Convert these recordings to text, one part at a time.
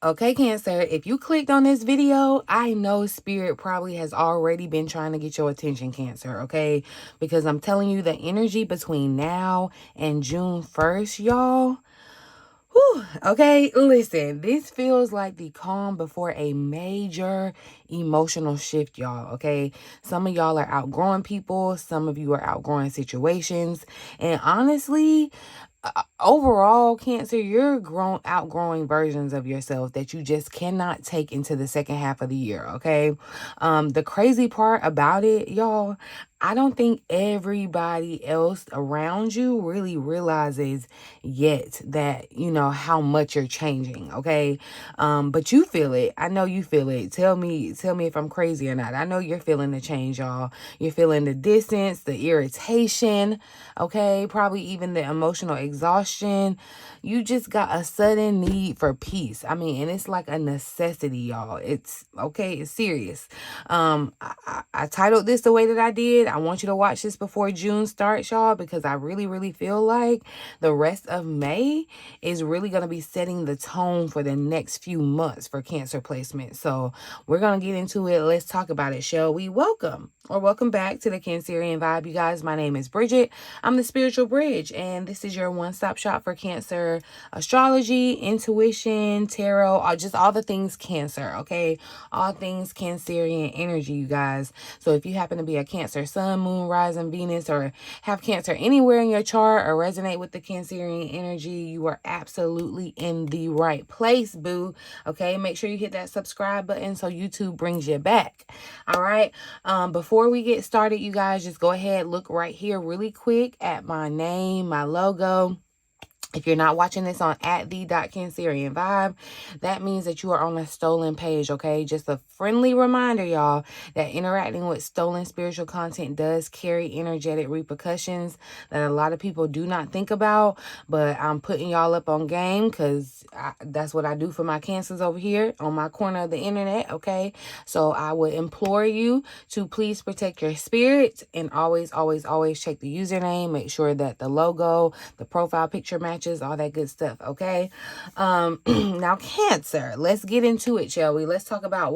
Okay, Cancer, if you clicked on this video, I know Spirit probably has already been trying to get your attention, Cancer, okay? Because I'm telling you, the energy between now and June 1st, y'all. Whew, okay, listen, this feels like the calm before a major emotional shift, y'all, okay? Some of y'all are outgrowing people. Some of you are outgrowing situations. And honestly, overall, Cancer, you're outgrowing versions of yourself that you just cannot take into the second half of the year, okay? The crazy part about it, y'all, I don't think everybody else around you really realizes yet that, how much you're changing, okay? But you feel it. I know you feel it. Tell me if I'm crazy or not. I know you're feeling the change, y'all. You're feeling the distance, the irritation, okay? Probably even the emotional exhaustion. You just got a sudden need for peace. I mean, and it's like a necessity, y'all. It's okay, it's serious. I titled this the way that I did. I want you to watch this before June starts, y'all, because I really, really feel like the rest of May is really going to be setting the tone for the next few months for Cancer placement. So we're going to get into it. Let's talk about it, shall we? Welcome back to the Cancerian Vibe, you guys. My name is Bridget. I'm the Spiritual Bridge, and this is your one-stop shop for Cancer astrology, intuition, tarot, just all the things Cancer, okay? All things Cancerian energy, you guys. So if you happen to be a Cancer sun, moon, rising, Venus, or have Cancer anywhere in your chart or resonate with the Cancerian energy, you are absolutely in the right place, boo. Okay, make sure you hit that subscribe button so YouTube brings you back. All right. Before we get started, you guys, just go ahead, look right here really quick at my name, my logo. If you're not watching this on @the.Cancerian Vibe, that means that you are on a stolen page, okay? Just a friendly reminder, y'all, that interacting with stolen spiritual content does carry energetic repercussions that a lot of people do not think about, but I'm putting y'all up on game because that's what I do for my Cancers over here on my corner of the internet, okay? So I would implore you to please protect your spirit and always, always, always check the username. Make sure that the logo, the profile picture matches, all that good stuff, okay? Now, Cancer, let's get into it, shall we? Let's talk about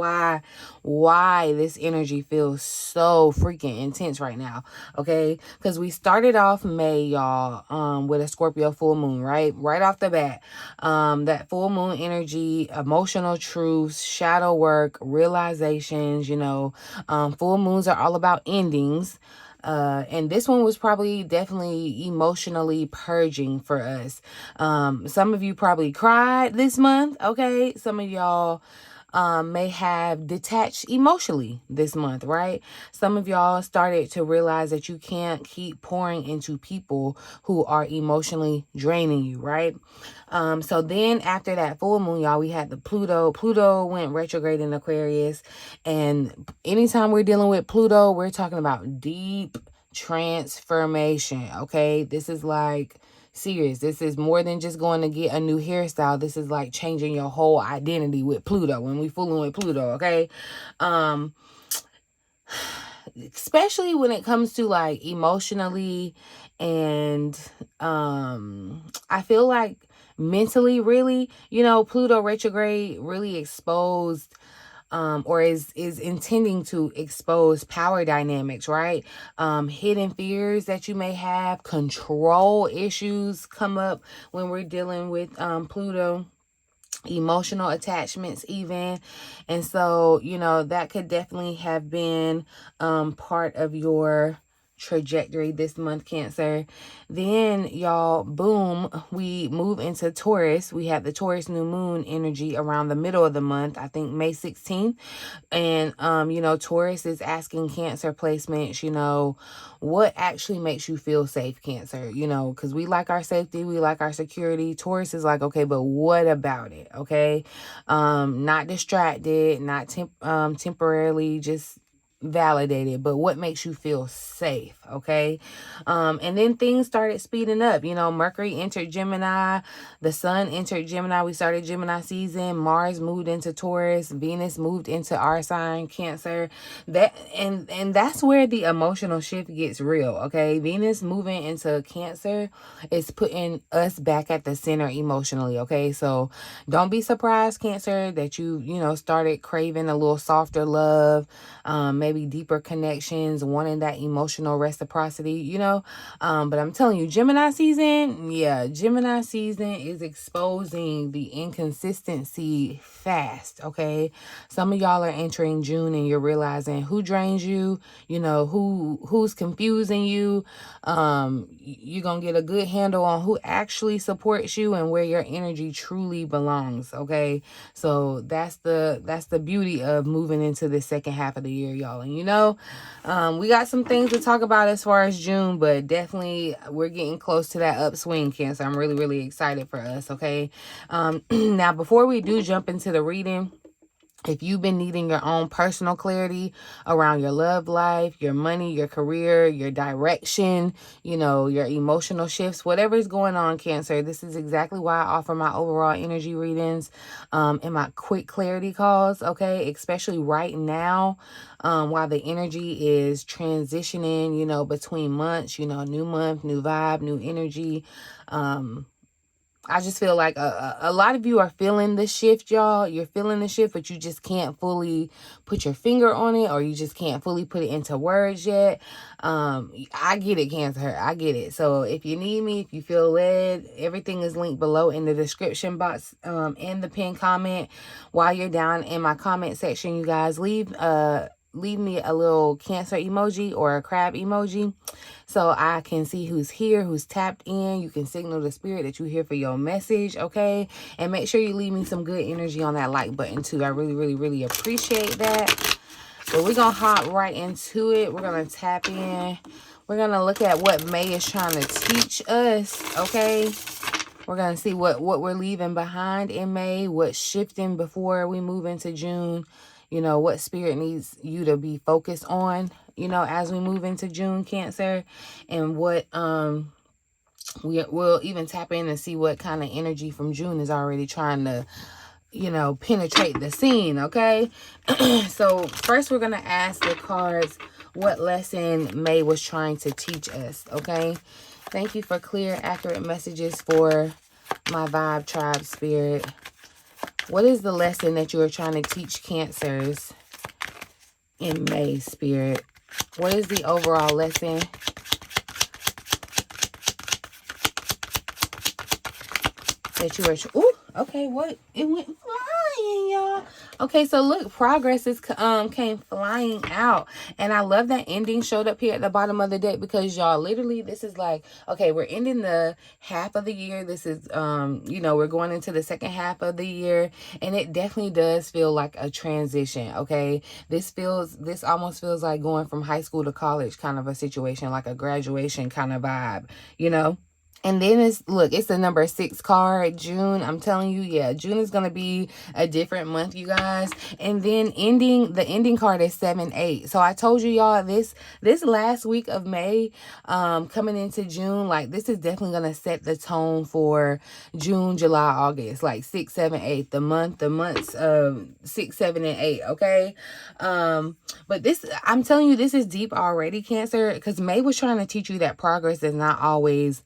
why this energy feels so freaking intense right now, okay? Because we started off May, y'all, with a Scorpio full moon, right? Right off the bat. That full moon energy, emotional truths, shadow work, realizations, full moons are all about endings. And this one was probably definitely emotionally purging for us. Some of you probably cried this month, okay? Some of y'all may have detached emotionally this month, right? Some of y'all started to realize that you can't keep pouring into people who are emotionally draining you, right? So then after that full moon, y'all, we had the Pluto. Pluto went retrograde in Aquarius. And anytime we're dealing with Pluto, we're talking about deep transformation, okay? This is like serious. This is more than just going to get a new hairstyle. This is like changing your whole identity with Pluto when we fooling with Pluto, okay? Especially when it comes to like emotionally and I feel like mentally, really, Pluto retrograde really exposed or is intending to expose power dynamics, right? Hidden fears that you may have, control issues come up when we're dealing with Pluto, emotional attachments even. And so, that could definitely have been part of your trajectory this month, Cancer. Then, y'all, boom, we move into Taurus. We have the Taurus new moon energy around the middle of the month, I think May 16th. And Taurus is asking Cancer placements, what actually makes you feel safe, Cancer? Because we like our safety, we like our security. Taurus is like, okay, but what about it? Okay, not distracted, not temporarily just validated, but what makes you feel safe, okay? And then things started speeding up. You know, Mercury entered Gemini, the Sun entered Gemini. We started Gemini season. Mars moved into Taurus. Venus moved into our sign, Cancer. And that's where the emotional shift gets real, okay? Venus moving into Cancer is putting us back at the center emotionally, okay? So don't be surprised, Cancer, that you started craving a little softer love, maybe deeper connections, wanting that emotional reciprocity, but I'm telling you, Gemini season is exposing the inconsistency fast, okay? Some of y'all are entering June and you're realizing who drains you, who's confusing you. You're going to get a good handle on who actually supports you and where your energy truly belongs, okay? So that's the beauty of moving into the second half of the year, y'all. And we got some things to talk about as far as June, but definitely we're getting close to that upswing, Cancer. I'm really, really excited for us, okay? Now, before we do jump into the reading, if you've been needing your own personal clarity around your love life, your money, your career, your direction, your emotional shifts, whatever is going on, Cancer, this is exactly why I offer my overall energy readings and my quick clarity calls, okay? Especially right now, while the energy is transitioning, between months, new month, new vibe, new energy. I just feel like a lot of you are feeling the shift, y'all. You're feeling the shift, but you just can't fully put your finger on it, or you just can't fully put it into words yet. I get it, Cancer. I get it. So if you need me, if you feel led, everything is linked below in the description box, in the pinned comment. While you're down in my comment section, you guys, leave me a little Cancer emoji or a crab emoji, so I can see who's here, who's tapped in. You can signal the spirit that you're here for your message, okay? And make sure you leave me some good energy on that like button too. I really, really, really appreciate that. But we're going to hop right into it. We're going to tap in. We're going to look at what May is trying to teach us, okay? We're going to see what we're leaving behind in May, what's shifting before we move into June. What spirit needs you to be focused on, as we move into June, Cancer. And what we'll even tap in and see what kind of energy from June is already trying to, penetrate the scene, okay? So first we're going to ask the cards what lesson May was trying to teach us, okay? Thank you for clear, accurate messages for my vibe tribe spirit. What is the lesson that you are trying to teach Cancers in May, spirit? What is the overall lesson? That you are... Ooh, okay, what? It went flying, y'all. Okay, so look, progress is came flying out. And I love that ending showed up here at the bottom of the deck, because y'all, literally, this is like, okay, we're ending the half of the year. This is, we're going into the second half of the year. And it definitely does feel like a transition, okay? This almost feels like going from high school to college kind of a situation, like a graduation kind of vibe, And then it's the number 6 card, June. I'm telling you, yeah, June is going to be a different month, you guys. And then the ending card is 7-8. So I told you, y'all, this last week of May, coming into June, like, this is definitely going to set the tone for June, July, August, like 6, 7, 8, the months of 6, 7, and 8, okay? But this, I'm telling you, this is deep already, Cancer, because May was trying to teach you that progress is not always...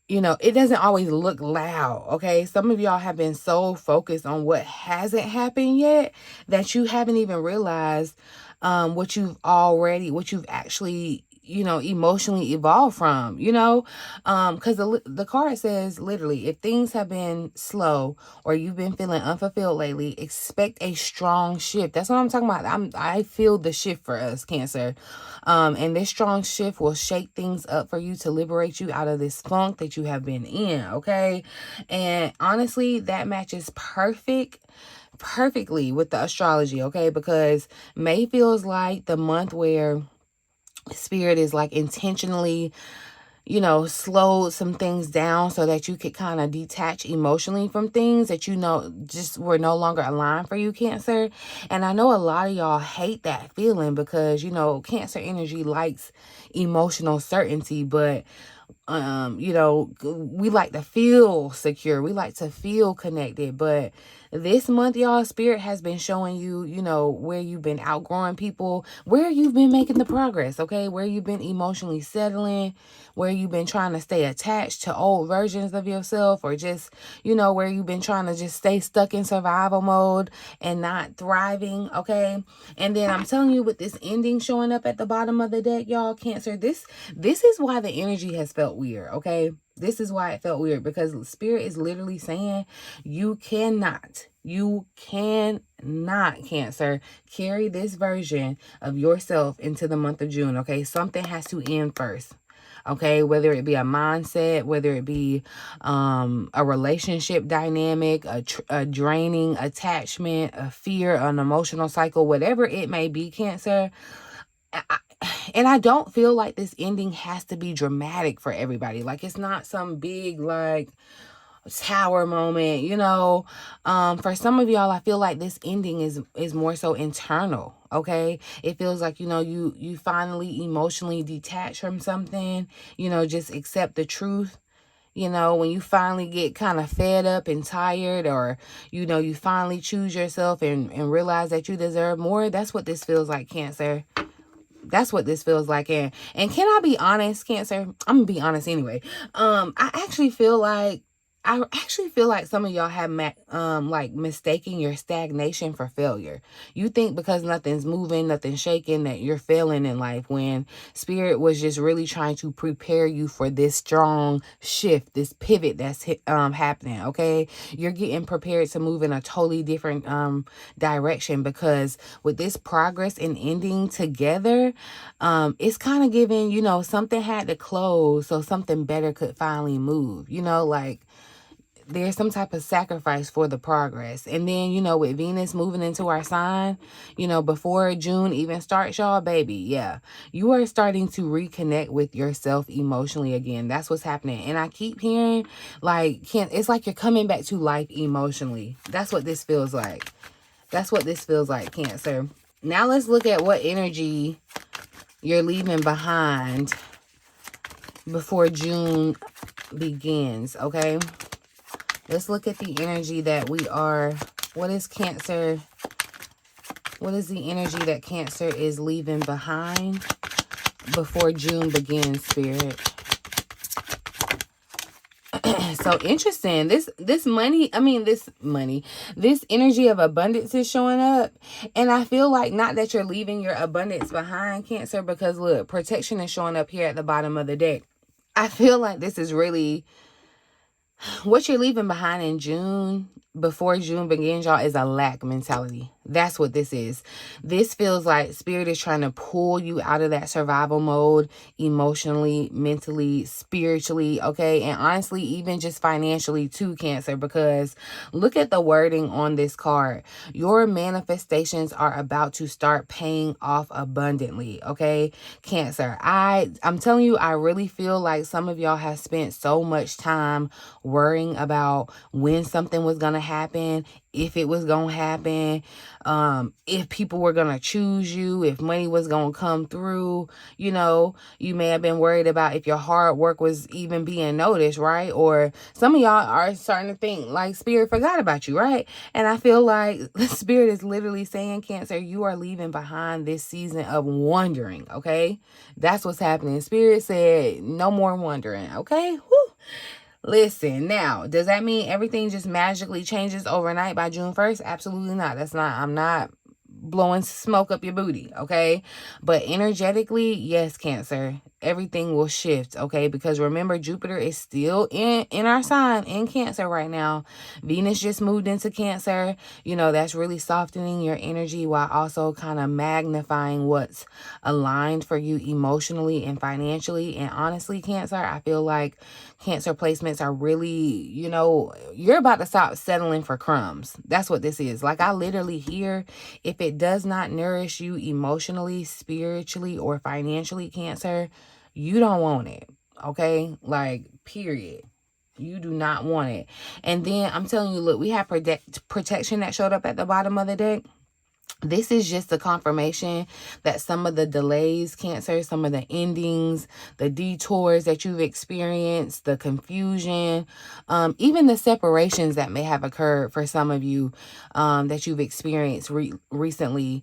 it doesn't always look loud, okay? Some of y'all have been so focused on what hasn't happened yet that you haven't even realized what you've actually, emotionally evolved from, because the card says, literally, if things have been slow or you've been feeling unfulfilled lately, expect a strong shift. That's what I'm talking about. I feel the shift for us, Cancer. And this strong shift will shake things up for you to liberate you out of this funk that you have been in, okay? And honestly, that matches perfectly with the astrology, okay? Because May feels like the month where Spirit is like intentionally you know, slowed some things down so that you could kind of detach emotionally from things that, you know, just were no longer aligned for you, Cancer. And I know a lot of y'all hate that feeling because, you know, Cancer energy likes emotional certainty, but you know, we like to feel secure, we like to feel connected. But this month, y'all, spirit has been showing you, you know, where you've been outgrowing people, where you've been making the progress, okay, where you've been emotionally settling, where you've been trying to stay attached to old versions of yourself, or just, you know, where you've been trying to just stay stuck in survival mode and not thriving, okay. And then I'm telling you, with this ending showing up at the bottom of the deck, y'all, Cancer, this is why the energy has felt weird, okay? This is why it felt weird, because Spirit is literally saying you cannot, Cancer, carry this version of yourself into the month of June, okay? Something has to end first. Okay, whether it be a mindset, whether it be a relationship dynamic, a draining attachment, a fear, an emotional cycle, whatever it may be, Cancer. And I don't feel like this ending has to be dramatic for everybody. Like, it's not some big, like, tower moment, you know. For some of y'all, I feel like this ending is more so internal, okay? It feels like, you know, you finally emotionally detach from something, you know, just accept the truth. You know, when you finally get kind of fed up and tired, or, you know, you finally choose yourself and realize that you deserve more. That's what this feels like, Cancer. That's what this feels like. And can I be honest, Cancer? I'm gonna be honest anyway. I actually feel like some of y'all have like mistaking your stagnation for failure. You think because nothing's moving, nothing's shaking, that you're failing in life, when Spirit was just really trying to prepare you for this strong shift, this pivot that's happening, okay? You're getting prepared to move in a totally different direction, because with this progress and ending together, it's kind of giving, you know, something had to close so something better could finally move, you know, like there's some type of sacrifice for the progress. And then, you know, with Venus moving into our sign, you know, before June even starts, y'all, baby, yeah, you are starting to reconnect with yourself emotionally again. That's what's happening. And I keep hearing, like, it's like you're coming back to life emotionally. That's what this feels like. That's what this feels like, Cancer. Now let's look at what energy you're leaving behind before June begins, okay? Let's look at the energy that we are. What is Cancer? What is the energy that Cancer is leaving behind before June begins, Spirit? So interesting. This energy of abundance is showing up. And I feel like, not that you're leaving your abundance behind, Cancer, because look, protection is showing up here at the bottom of the deck. I feel like this is really what you're leaving behind in June, before June begins, y'all, is a lack mentality. That's what this is. This feels like Spirit is trying to pull you out of that survival mode, emotionally, mentally, spiritually, okay? And honestly, even just financially too, Cancer, because look at the wording on this card. Your manifestations are about to start paying off abundantly, okay? Cancer, I'm telling you, I really feel like some of y'all have spent so much time worrying about when something was going to happen, if it was going to happen, if people were going to choose you, if money was going to come through. You know, you may have been worried about if your hard work was even being noticed, right? Or some of y'all are starting to think like Spirit forgot about you, right? And I feel like the Spirit is literally saying, Cancer, you are leaving behind this season of wondering, okay? That's what's happening. Spirit said no more wondering, okay? Whew. Listen, now, does that mean everything just magically changes overnight by June 1st? Absolutely not. I'm not blowing smoke up your booty, okay? But energetically, yes, Cancer, everything will shift, okay? Because remember, Jupiter is still in our sign, in Cancer right now. Venus just moved into Cancer. You know, that's really softening your energy while also kind of magnifying what's aligned for you emotionally and financially. And honestly, Cancer, I feel like Cancer placements are really, you know, you're about to stop settling for crumbs. That's what this is. Like, I literally hear, if it does not nourish you emotionally, spiritually, or financially, Cancer, you don't want it. Okay? Like, period. You do not want it. And then I'm telling you, look, we have protection that showed up at the bottom of the deck. This is just a confirmation that some of the delays, Cancer, some of the endings, the detours that you've experienced, the confusion, even the separations that may have occurred for some of you that you've experienced recently,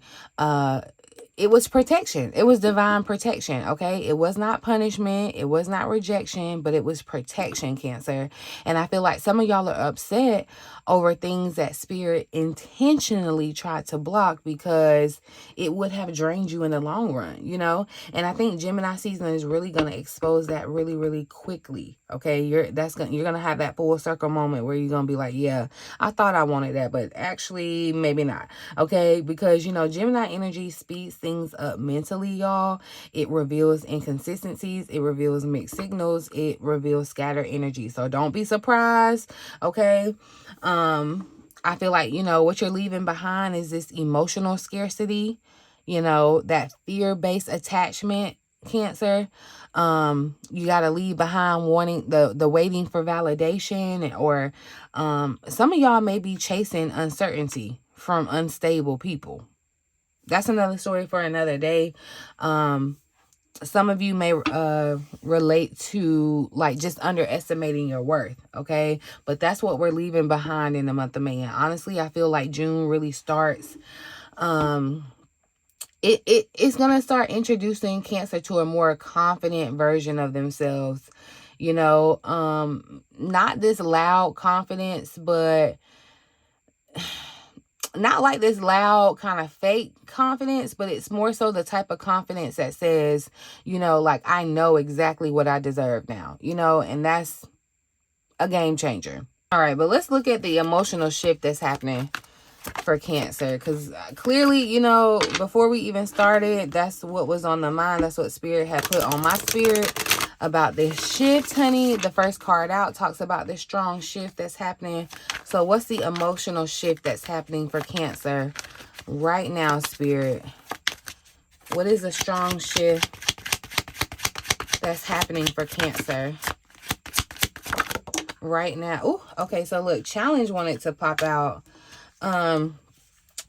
it was protection. It was divine protection, okay? It was not punishment. It was not rejection, but it was protection, Cancer. And I feel like some of y'all are upset over things that Spirit intentionally tried to block because it would have drained you in the long run, you know? And I think Gemini season is really going to expose that really, really quickly, okay? You're going to have that full circle moment where you're going to be like, yeah, I thought I wanted that, but actually maybe not, okay? Because, you know, Gemini energy speeds things up mentally, y'all. It reveals inconsistencies. It reveals mixed signals. It reveals scattered energy. So don't be surprised, okay? I feel like, you know, what you're leaving behind is this emotional scarcity, you know, that fear-based attachment, Cancer. You got to leave behind wanting the waiting for validation, or some of y'all may be chasing uncertainty from unstable people. That's another story for another day. Some of you may relate to like just underestimating your worth, okay? But that's what we're leaving behind in the month of May. And honestly, I feel like June really starts it's gonna start introducing Cancer to a more confident version of themselves, you know. Not this loud confidence, but not like this loud kind of fake confidence, but it's more so the type of confidence that says, you know, like, I know exactly what I deserve now, you know, and that's a game changer. All right, but let's look at the emotional shift that's happening for Cancer, because clearly, you know, before we even started, that's what was on the mind. That's what Spirit had put on my spirit about this shift, honey. The first card out talks about this strong shift that's happening. So what's the emotional shift that's happening for Cancer right now, Spirit? What is a strong shift that's happening for Cancer right now? Oh, okay. So look, challenge wanted to pop out.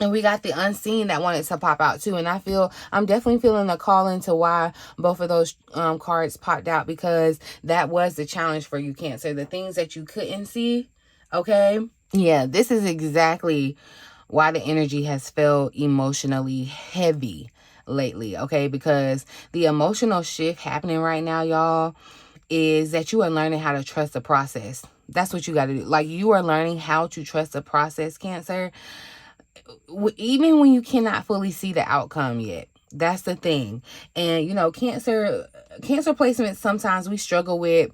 And we got the unseen that wanted to pop out too. And I'm definitely feeling a call into why both of those cards popped out, because that was the challenge for you, Cancer. The things that you couldn't see, okay? Yeah, this is exactly why the energy has felt emotionally heavy lately, okay? Because the emotional shift happening right now, y'all, is that you are learning how to trust the process. That's what you got to do. Like, you are learning how to trust the process, Cancer, even when you cannot fully see the outcome yet. That's the thing. And, you know, Cancer placements, sometimes we struggle with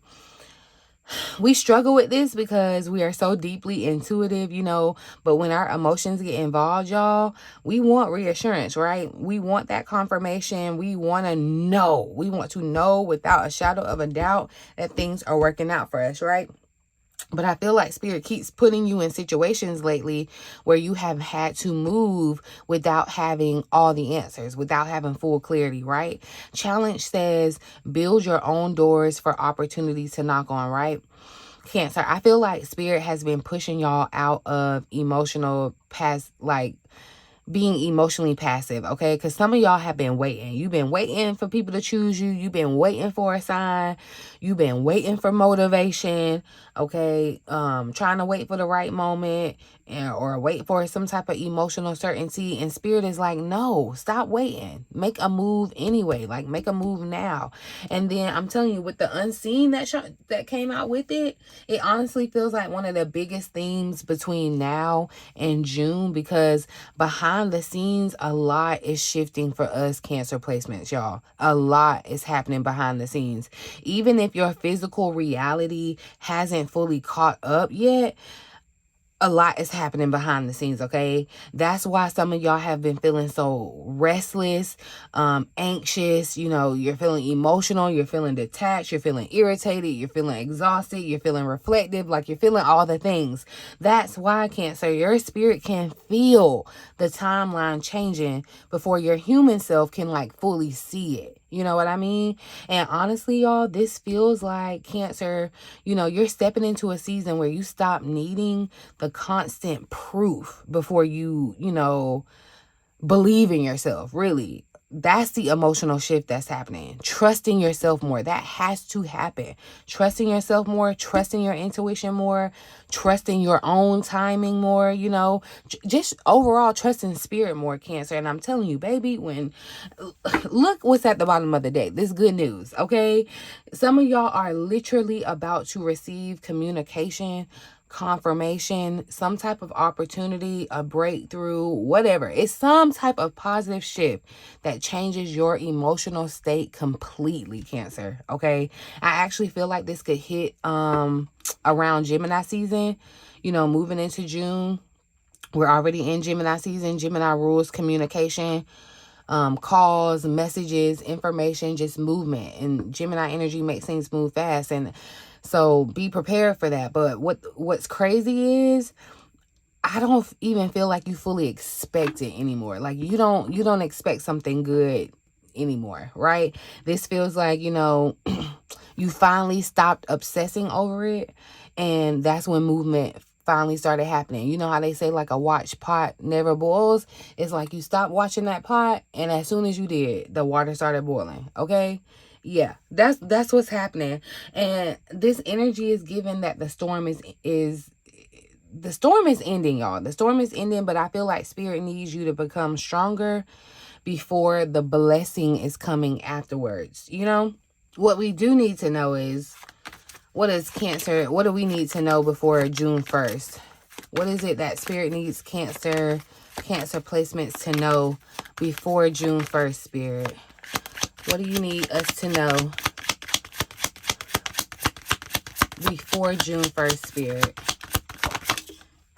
this because we are so deeply intuitive, you know. But when our emotions get involved, y'all, we want reassurance, right? We want that confirmation. We want to know. We want to know without a shadow of a doubt that things are working out for us, right? But I feel like Spirit keeps putting you in situations lately where you have had to move without having all the answers, without having full clarity, right? Challenge says build your own doors for opportunities to knock on, right? Cancer, I feel like Spirit has been pushing y'all out of being emotionally passive, okay? Because some of y'all have been waiting. You've been waiting for people to choose you. You've been waiting for a sign. You've been waiting for motivation, okay? Trying to wait for the right moment, or wait for some type of emotional certainty. And Spirit is like, no, stop waiting. Make a move anyway. Like, make a move now. And then I'm telling you, with the unseen that came out with it, it honestly feels like one of the biggest themes between now and June, because behind the scenes, a lot is shifting for us Cancer placements, y'all. A lot is happening behind the scenes. Even if your physical reality hasn't fully caught up yet, a lot is happening behind the scenes, okay? That's why some of y'all have been feeling so restless, anxious. You know, you're feeling emotional, you're feeling detached, you're feeling irritated, you're feeling exhausted, you're feeling reflective, like you're feeling all the things. That's why, Cancer, your spirit can feel the timeline changing before your human self can like fully see it. You know what I mean? And honestly, y'all, this feels like Cancer, you're stepping into a season where you stop needing the constant proof before you believe in yourself, really. That's the emotional shift that's happening. Trusting yourself more. That has to happen. Trusting yourself more, trusting your intuition more, trusting your own timing more, just overall trusting spirit more, Cancer. And I'm telling you, baby, look what's at the bottom of the deck. This good news, okay? Some of y'all are literally about to receive communication, confirmation, some type of opportunity, a breakthrough, whatever. It's some type of positive shift that changes your emotional state completely, Cancer, okay? I actually feel like this could hit around Gemini season, moving into June. We're already in Gemini season. Gemini rules communication, calls, messages, information, just movement. And Gemini energy makes things move fast. And so be prepared for that. But what's crazy is I don't even feel like you fully expect it anymore. Like you don't expect something good anymore, right? This feels like, you finally stopped obsessing over it, and that's when movement finally started happening. You know how they say like a watch pot never boils? It's like you stopped watching that pot, and as soon as you did, the water started boiling, okay? Yeah, that's what's happening. And this energy is given that the storm is ending, y'all. The storm is ending, but I feel like spirit needs you to become stronger before the blessing is coming afterwards. What we do need to know is, what do we need to know before June 1st? What is it that spirit needs Cancer placements to know before June 1st, spirit? What do you need us to know before June 1st, spirit?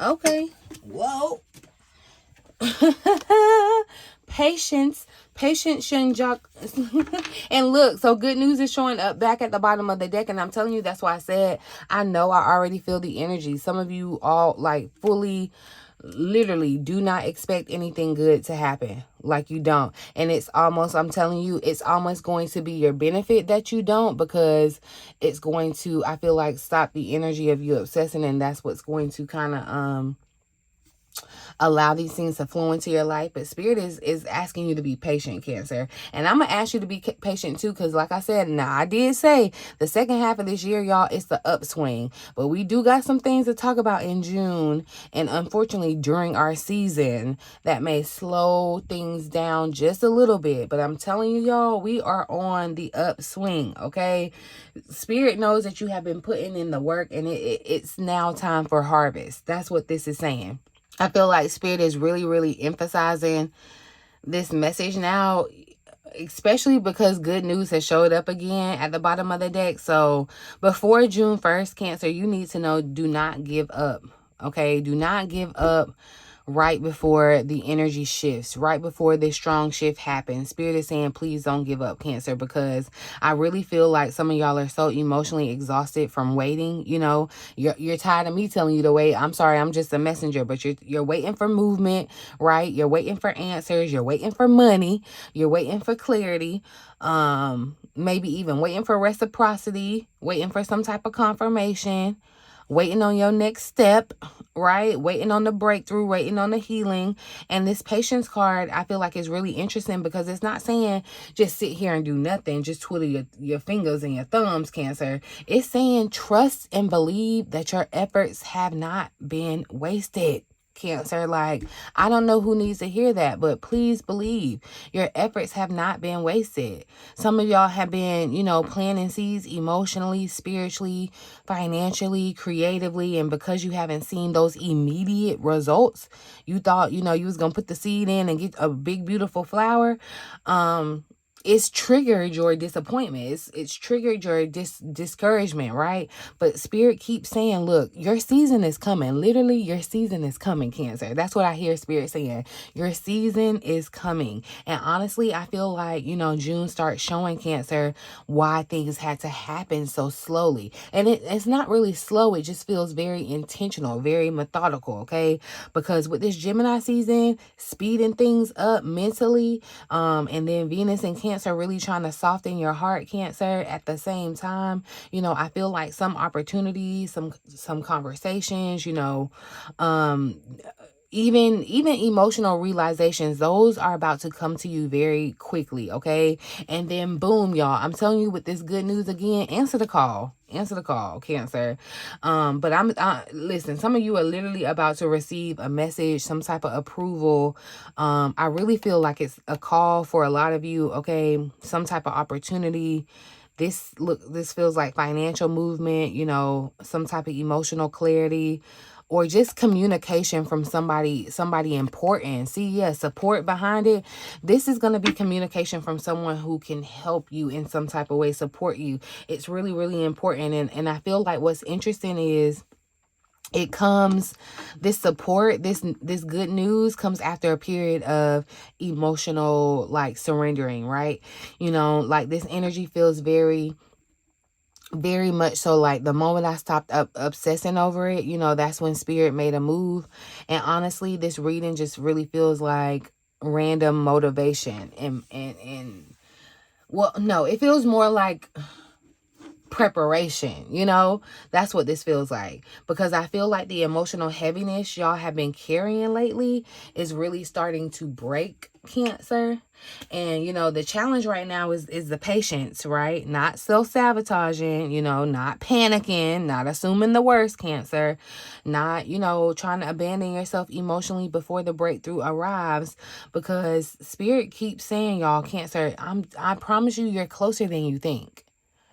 Okay. Whoa. Patience Shinjak. And look, so good news is showing up back at the bottom of the deck. And I'm telling you, that's why I said, I know I already feel the energy. Some of you all like fully, literally do not expect anything good to happen. Like you don't. And it's almost, I'm telling you, it's almost going to be your benefit that you don't, because it's going to, I feel like, stop the energy of you obsessing. And that's what's going to kind of, allow these things to flow into your life. But spirit is asking you to be patient, Cancer. And I'm gonna ask you to be patient too, because like I said, now I did say the second half of this year, y'all, it's the upswing. But we do got some things to talk about in June, and unfortunately during our season, that may slow things down just a little bit. But I'm telling you, y'all, we are on the upswing, okay? Spirit knows that you have been putting in the work, and it's now time for harvest. That's what this is saying. I feel like spirit is really, really emphasizing this message now, especially because good news has showed up again at the bottom of the deck. So before June 1st, Cancer, you need to know, do not give up. Okay, do not give up right before the energy shifts, right before this strong shift happens. Spirit is saying, please don't give up, Cancer, because I really feel like some of y'all are so emotionally exhausted from waiting. You're tired of me telling you to wait. I'm sorry, I'm just a messenger, but you're waiting for movement, right? You're waiting for answers. You're waiting for money. You're waiting for clarity. Maybe even waiting for reciprocity, waiting for some type of confirmation, waiting on your next step, right? Waiting on the breakthrough, waiting on the healing. And this patience card, I feel like, is really interesting, because it's not saying just sit here and do nothing, just twiddle your fingers and your thumbs, Cancer. It's saying trust and believe that your efforts have not been wasted, Cancer. Like, I don't know who needs to hear that, but please believe your efforts have not been wasted. Some of y'all have been, planting seeds emotionally, spiritually, financially, creatively, and because you haven't seen those immediate results, you thought, you was going to put the seed in and get a big, beautiful flower. It's triggered your disappointment. It's triggered your discouragement, right? But spirit keeps saying, look, your season is coming. Literally, your season is coming, Cancer. That's what I hear spirit saying. Your season is coming. And honestly, I feel like, June starts showing, Cancer, why things had to happen so slowly. And it's not really slow. It just feels very intentional, very methodical, okay? Because with this Gemini season, speeding things up mentally, and then Venus and Cancer Cancer, really trying to soften your heart, Cancer. At the same time, you know, I feel like some opportunities, some conversations, you know, even emotional realizations, those are about to come to you very quickly, okay? And then boom, y'all, I'm telling you, with this good news again, answer the call, Cancer. But listen, some of you are literally about to receive a message, some type of approval. I really feel like it's a call for a lot of you, okay? Some type of opportunity. This feels like financial movement, you know, some type of emotional clarity, or just communication from somebody important. See, yeah, support behind it. This is going to be communication from someone who can help you in some type of way, support you. It's really, really important. And I feel like what's interesting is this support, this good news comes after a period of emotional, like, surrendering, right? You know, like, this energy feels very much so like the moment I stopped obsessing over it, you know, that's when spirit made a move. And honestly, this reading just really feels like random motivation. And well, no, it feels more like preparation, you know. That's what this feels like, because I feel like the emotional heaviness y'all have been carrying lately is really starting to break, Cancer. And you know, the challenge right now is the patience, right? Not self-sabotaging, you know, not panicking, not assuming the worst, Cancer, not, you know, trying to abandon yourself emotionally before the breakthrough arrives, because spirit keeps saying, y'all, Cancer, I promise you, you're closer than you think.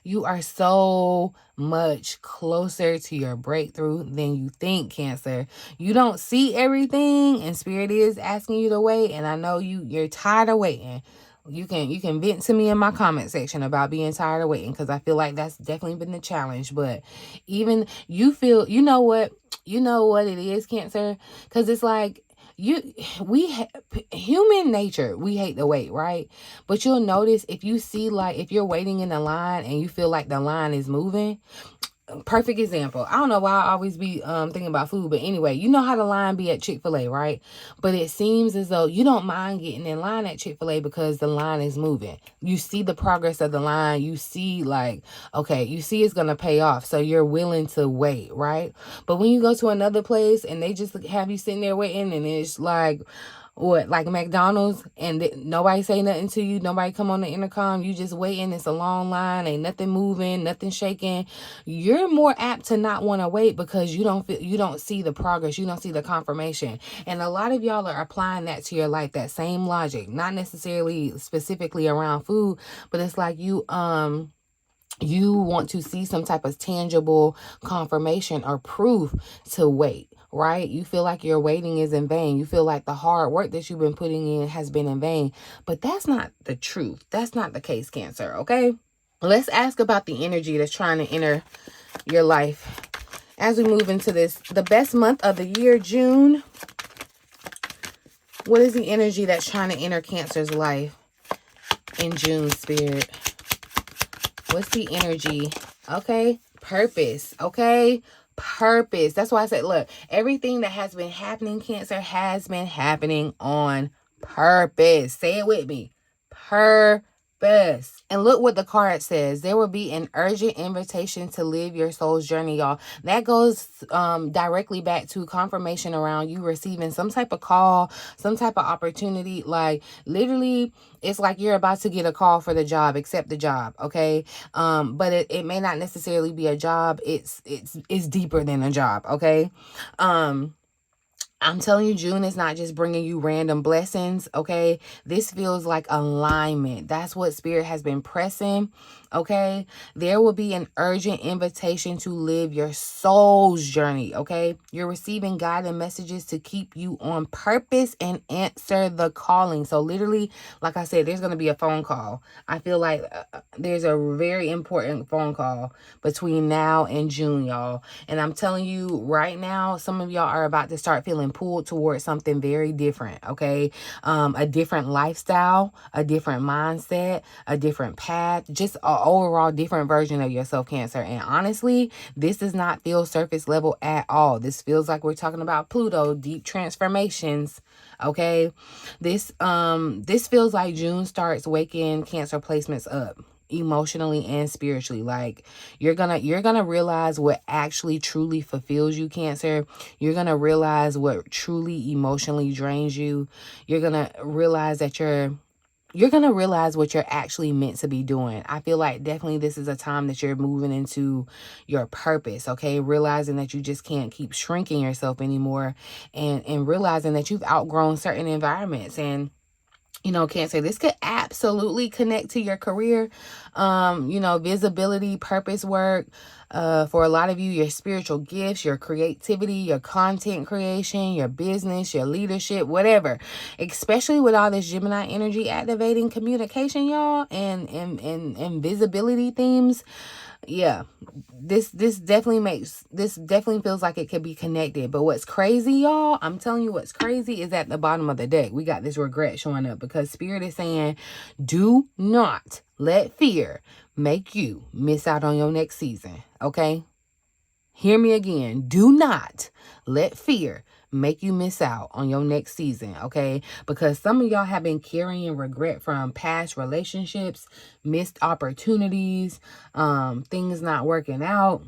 You are so much closer to your breakthrough than you think, Cancer. You don't see everything, and spirit is asking you to wait. And I know you're tired of waiting. You can vent to me in my comment section about being tired of waiting, because I feel like that's definitely been the challenge. But even you feel, you know what it is, Cancer, because it's like, human nature, we hate to wait, right? But you'll notice, if you see, like, if you're waiting in the line and you feel like the line is moving, perfect example. I don't know why I always be thinking about food, but anyway, you know how the line be at Chick-fil-A, right? But it seems as though you don't mind getting in line at Chick-fil-A because the line is moving. You see the progress of the line. You see, like, okay, you see it's gonna pay off, so you're willing to wait, right? But when you go to another place and they just have you sitting there waiting, and it's like, what, like McDonald's, and nobody say nothing to you, nobody come on the intercom, you just waiting, it's a long line, ain't nothing moving, nothing shaking, you're more apt to not want to wait, because you don't see the progress, you don't see the confirmation. And a lot of y'all are applying that to your life, that same logic, not necessarily specifically around food, but it's like you want to see some type of tangible confirmation or proof to wait, right? You feel like your waiting is in vain. You feel like the hard work that you've been putting in has been in vain. But that's not the truth. That's not the case, Cancer, okay? Let's ask about the energy that's trying to enter your life as we move into the best month of the year, June. What is the energy that's trying to enter Cancer's life in June, Spirit? What's the energy? Okay. Purpose. Okay. Purpose. That's why I said, look, everything that has been happening, Cancer, has been happening on purpose. Say it with me. Purpose. And look what the card says. There will be an urgent invitation to live your soul's journey, y'all. That goes directly back to confirmation around you receiving some type of call, some type of opportunity. Like, literally, it's like you're about to get a call for the job. Accept the job, okay? But it may not necessarily be a job. It's deeper than a job, okay? I'm telling you, June is not just bringing you random blessings, okay? This feels like alignment. That's what Spirit has been pressing, okay? There will be an urgent invitation to live your soul's journey, okay? You're receiving guided messages to keep you on purpose and answer the calling. So literally, like I said, there's going to be a phone call. I feel like there's a very important phone call between now and June, y'all. And I'm telling you right now, some of y'all are about to start feeling being pulled towards something very different, okay? A different lifestyle, a different mindset, a different path, just an overall different version of yourself, Cancer. And honestly, this does not feel surface level at all. This feels like we're talking about Pluto, deep transformations, okay? This feels like June starts waking Cancer placements up emotionally and spiritually. Like you're gonna realize what actually truly fulfills you, Cancer. You're gonna realize what truly emotionally drains you. You're gonna realize that you're going to realize what you're actually meant to be doing. I feel like definitely this is a time that you're moving into your purpose, okay? Realizing that you just can't keep shrinking yourself anymore, and realizing that you've outgrown certain environments. And you know, Cancer, this could absolutely connect to your career, you know, visibility, purpose work. For a lot of you, your spiritual gifts, your creativity, your content creation, your business, your leadership, whatever. Especially with all this Gemini energy activating communication, y'all, and visibility themes. Yeah, this definitely feels like it could be connected. But what's crazy, y'all, I'm telling you, what's crazy is at the bottom of the deck we got this regret showing up, because Spirit is saying, do not let fear make you miss out on your next season. Okay, hear me again. Do not let fear make you miss out on your next season, okay? Because some of y'all have been carrying regret from past relationships, missed opportunities, things not working out,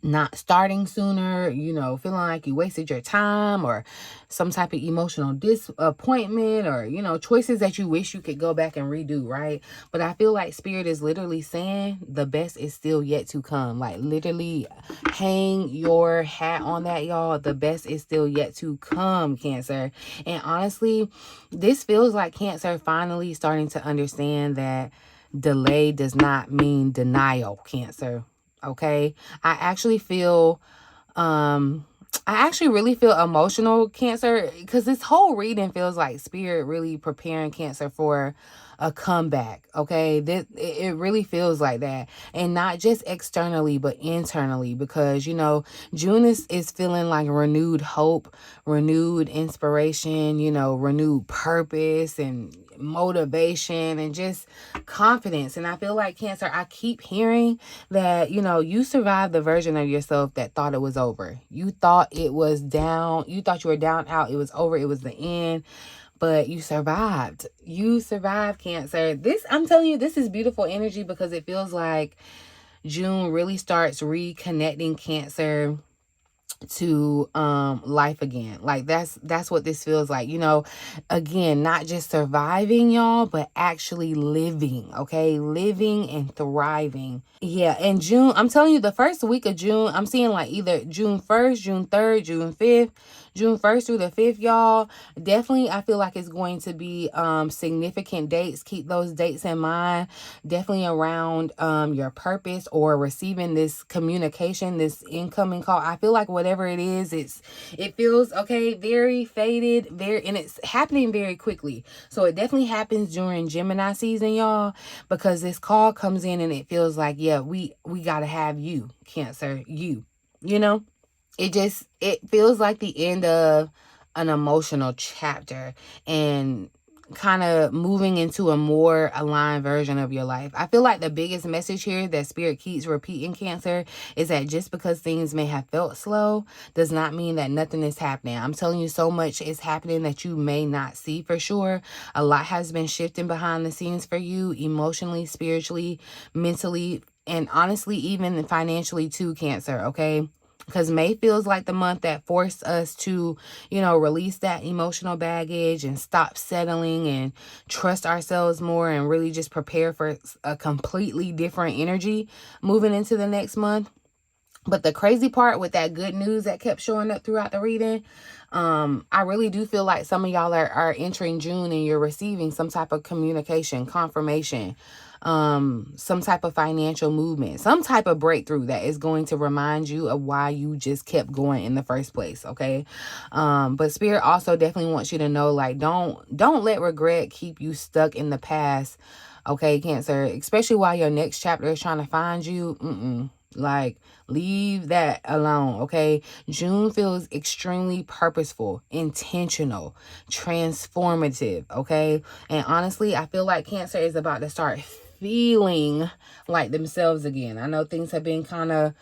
not starting sooner, you know, feeling like you wasted your time, or some type of emotional disappointment, or, you know, choices that you wish you could go back and redo, right? But I feel like Spirit is literally saying the best is still yet to come. Like literally hang your hat on that, y'all. The best is still yet to come, Cancer. And honestly, this feels like Cancer finally starting to understand that delay does not mean denial, Cancer. Okay, I actually feel I actually really feel emotional, Cancer, because this whole reading feels like Spirit really preparing Cancer for a comeback. Okay, it really feels like that, and not just externally but internally, because you know June is feeling like renewed hope, renewed inspiration, you know, renewed purpose and motivation and just confidence. And I feel like, Cancer, I keep hearing that, you know, you survived the version of yourself that thought it was over. You thought it was down. You thought you were down, out. It was over. It was the end. But you survived. You survived, Cancer. I'm telling you, this is beautiful energy, because it feels like June really starts reconnecting Cancer to life again. Like that's what this feels like, you know. Again, not just surviving, y'all, but actually living. Okay, living and thriving. Yeah. And June, I'm telling you, the first week of June, I'm seeing like either June 1st, June 3rd, June 5th, June 1st through the 5th, y'all. Definitely, I feel like it's going to be significant dates. Keep those dates in mind. Definitely around your purpose, or receiving this communication, this incoming call. I feel like whatever it is, it feels okay, very faded, and it's happening very quickly. So it definitely happens during Gemini season, y'all, because this call comes in and it feels like, yeah, we gotta have you, Cancer, you know. It feels like the end of an emotional chapter, and kind of moving into a more aligned version of your life. I feel like the biggest message here that Spirit keeps repeating, Cancer, is that just because things may have felt slow does not mean that nothing is happening. I'm telling you, so much is happening that you may not see for sure. A lot has been shifting behind the scenes for you, emotionally, spiritually, mentally, and honestly, even financially too, Cancer, okay? Because May feels like the month that forced us to, you know, release that emotional baggage and stop settling and trust ourselves more, and really just prepare for a completely different energy moving into the next month. But the crazy part with that good news that kept showing up throughout the reading, I really do feel like some of y'all are entering June and you're receiving some type of communication, confirmation, some type of financial movement, some type of breakthrough that is going to remind you of why you just kept going in the first place. Okay. But Spirit also definitely wants you to know, like, don't let regret keep you stuck in the past. Okay, Cancer, especially while your next chapter is trying to find you. Like, leave that alone, okay? June feels extremely purposeful, intentional, transformative, okay? And honestly, I feel like Cancer is about to start feeling like themselves again. I know things have been kind of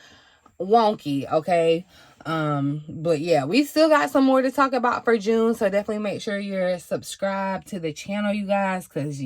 wonky, okay? But yeah, we still got some more to talk about for June, so definitely make sure you're subscribed to the channel, you guys, because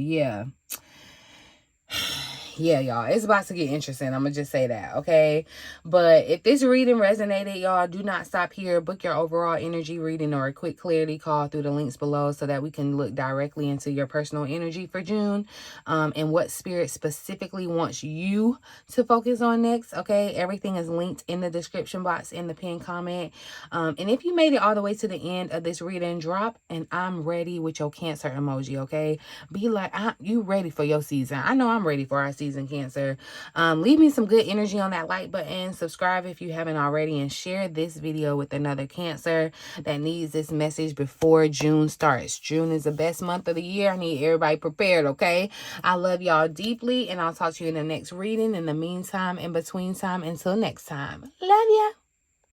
yeah, y'all, it's about to get interesting. I'm gonna just say that, okay? But if this reading resonated, y'all, do not stop here. Book your overall energy reading or a quick clarity call through the links below so that we can look directly into your personal energy for June, and what spirit specifically wants you to focus on next, okay? Everything is linked in the description box in the pinned comment. And if you made it all the way to the end of this reading, drop an I'm ready with your Cancer emoji, okay? Be like, you ready for your season. I know I'm ready for our season, Cancer. Leave me some good energy on that like button. Subscribe if you haven't already. And share this video with another Cancer that needs this message before June starts. June is the best month of the year. I need everybody prepared, okay? I love y'all deeply. And I'll talk to you in the next reading. In the meantime, in between time, until next time. Love ya.